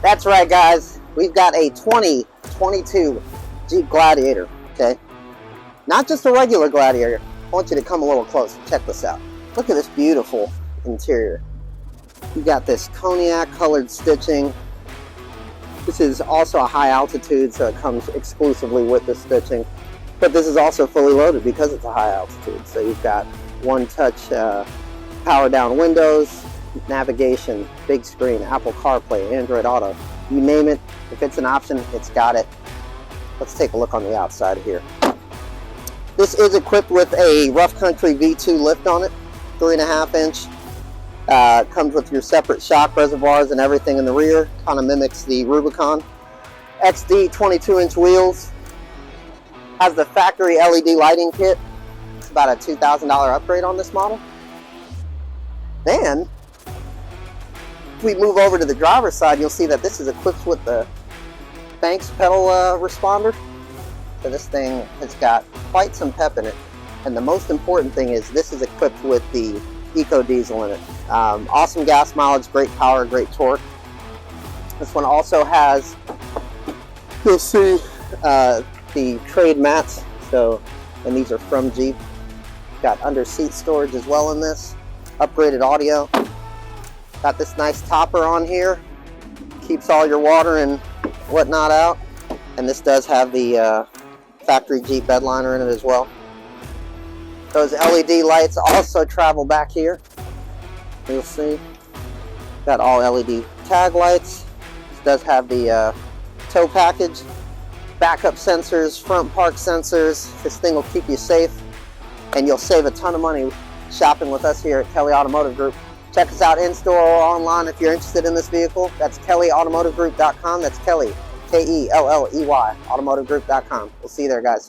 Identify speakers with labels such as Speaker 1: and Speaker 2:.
Speaker 1: That's right, guys. We've got a 2022 Jeep Gladiator, okay? Not just a regular Gladiator. I want you to come a little closer. Check this out. Look at this beautiful interior. You got this cognac colored stitching. This is also a high altitude, so it comes exclusively with the stitching. But this is also fully loaded because it's a high altitude. So you've got one-touch power down windows, navigation, big screen, Apple CarPlay, Android Auto. You name it, if it's an option, it's got it. Let's take a look on the outside here. This is equipped with a Rough Country V2 lift on it, 3.5 inch. Comes with your separate shock reservoirs and everything in the rear. Kind of mimics the Rubicon. XD 22-inch wheels. Has the factory LED lighting kit. It's about a $2,000 upgrade on this model. Then, if we move over to the driver's side, you'll see that this is equipped with the Banks pedal responder. So this thing has got quite some pep in it. And the most important thing is this is equipped with the Eco Diesel in it. Awesome gas mileage, great power, great torque. This one also has, you'll see the trade mats. So, and these are from Jeep. Got under seat storage as well in this. Upgraded audio. Got this nice topper on here. Keeps all your water and whatnot out. And this does have the factory Jeep bed liner in it as well. Those LED lights also travel back here. You'll see. Got all LED tag lights. This does have the tow package. Backup sensors, front park sensors. This thing will keep you safe. And you'll save a ton of money shopping with us here at Kelly Automotive Group. Check us out in-store or online if you're interested in this vehicle. That's KellyAutomotiveGroup.com. That's Kelly, K-E-L-L-E-Y, automotivegroup.com. We'll see you there, guys.